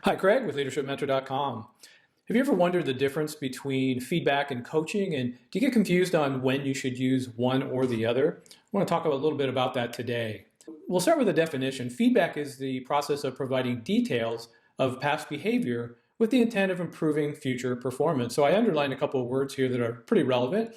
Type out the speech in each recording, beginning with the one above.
Hi, Craig with leadershipmentor.com. Have you ever wondered the difference between feedback and coaching, and do you get confused on when you should use one or the other? I want to talk a little bit about that today. We'll start with a definition. Feedback is the process of providing details of past behavior with the intent of improving future performance. So I underlined a couple of words here that are pretty relevant.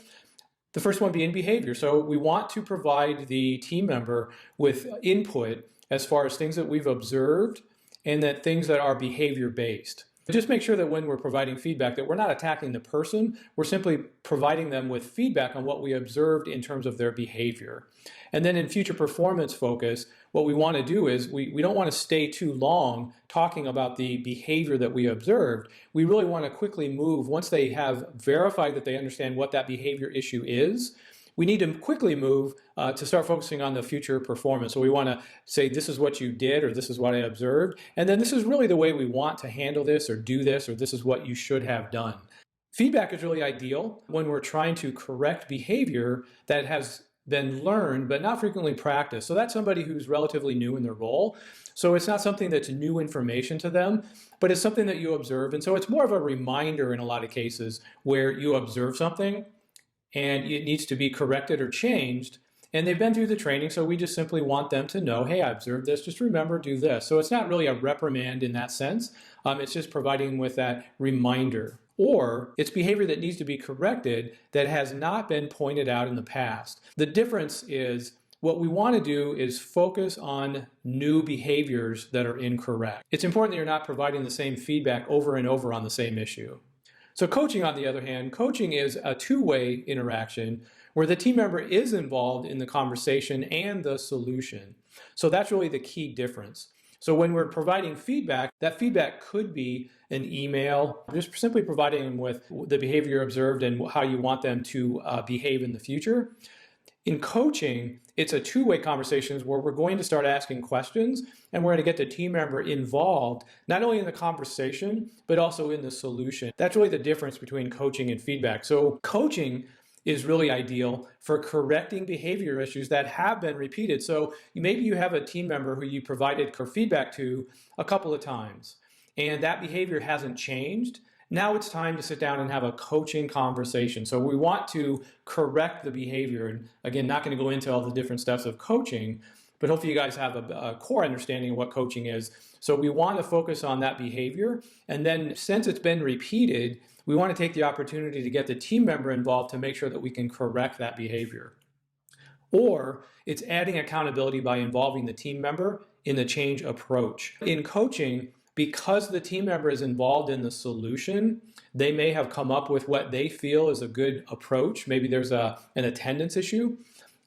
The first one being behavior. So we want to provide the team member with input as far as things that we've observed and that things that are behavior based. Just make sure that when we're providing feedback that we're not attacking the person, we're simply providing them with feedback on what we observed in terms of their behavior. And then in future performance focus, what we want to do is we don't want to stay too long talking about the behavior that we observed. We really want to quickly move, once they have verified that they understand what that behavior issue is, we need to quickly move to start focusing on the future performance. So we want to say, this is what you did, or this is what I observed. And then this is really the way we want to handle this, or do this, or this is what you should have done. Feedback is really ideal when we're trying to correct behavior that has been learned but not frequently practiced. So that's somebody who's relatively new in their role. So it's not something that's new information to them, but it's something that you observe. And so it's more of a reminder in a lot of cases where you observe something and it needs to be corrected or changed, and they've been through the training, so we just simply want them to know, hey, I observed this, just remember, do this. So it's not really a reprimand in that sense. It's just providing them with that reminder. Or it's behavior that needs to be corrected that has not been pointed out in the past. The difference is what we want to do is focus on new behaviors that are incorrect. It's important that you're not providing the same feedback over and over on the same issue. So coaching, on the other hand, coaching is a two-way interaction where the team member is involved in the conversation and the solution. So that's really the key difference. So when we're providing feedback, that feedback could be an email, just simply providing them with the behavior observed and how you want them to behave in the future. In coaching, it's a two-way conversation where we're going to start asking questions and we're going to get the team member involved, not only in the conversation, but also in the solution. That's really the difference between coaching and feedback. So coaching is really ideal for correcting behavior issues that have been repeated. So maybe you have a team member who you provided feedback to a couple of times, and that behavior hasn't changed. Now it's time to sit down and have a coaching conversation. So we want to correct the behavior. And again, not going to go into all the different steps of coaching, but hopefully you guys have a core understanding of what coaching is. So we want to focus on that behavior. And then since it's been repeated, we want to take the opportunity to get the team member involved to make sure that we can correct that behavior. Or it's adding accountability by involving the team member in the change approach. In coaching, because the team member is involved in the solution, they may have come up with what they feel is a good approach. Maybe there's an attendance issue,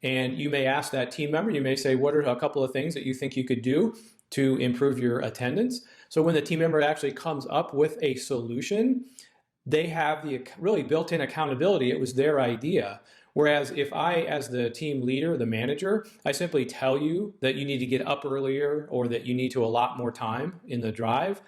and you may ask that team member, you may say, what are a couple of things that you think you could do to improve your attendance? So when the team member actually comes up with a solution, they have the really built-in accountability. It was their idea. Whereas if I, as the team leader, the manager, I simply tell you that you need to get up earlier or that you need to allot more time in the drive,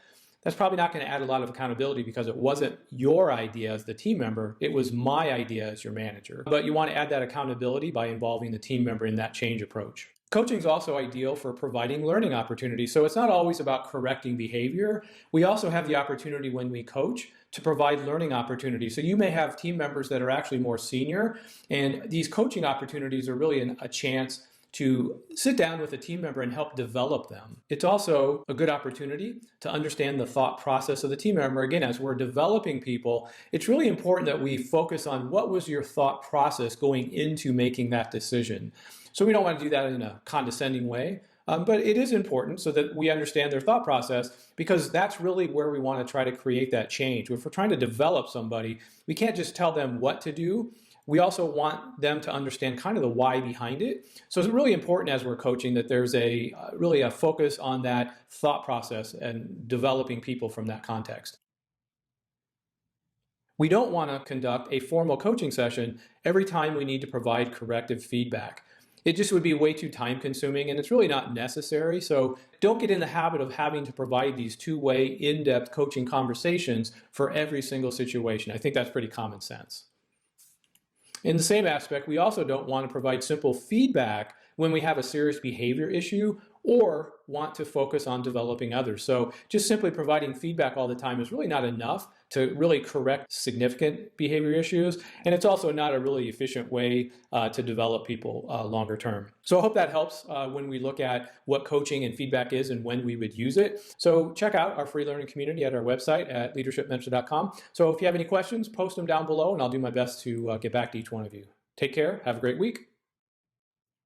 that's probably not going to add a lot of accountability because it wasn't your idea as the team member, it was my idea as your manager. But you want to add that accountability by involving the team member in that change approach. Coaching is also ideal for providing learning opportunities. So it's not always about correcting behavior. We also have the opportunity when we coach to provide learning opportunities. So you may have team members that are actually more senior, and these coaching opportunities are really a chance to sit down with a team member and help develop them. It's also a good opportunity to understand the thought process of the team member. Again, as we're developing people, it's really important that we focus on what was your thought process going into making that decision. So we don't want to do that in a condescending way, but it is important so that we understand their thought process, because that's really where we want to try to create that change. If we're trying to develop somebody, we can't just tell them what to do. We also want them to understand kind of the why behind it. So it's really important as we're coaching that there's really a focus on that thought process and developing people from that context. We don't want to conduct a formal coaching session every time we need to provide corrective feedback. It just would be way too time consuming, and it's really not necessary. So don't get in the habit of having to provide these two-way in-depth coaching conversations for every single situation. I think that's pretty common sense. In the same aspect, we also don't want to provide simple feedback when we have a serious behavior issue or want to focus on developing others. So just simply providing feedback all the time is really not enough to really correct significant behavior issues. And it's also not a really efficient way to develop people longer term. So I hope that helps when we look at what coaching and feedback is and when we would use it. So check out our free learning community at our website at leadershipmentor.com. So if you have any questions, post them down below and I'll do my best to get back to each one of you. Take care. Have a great week.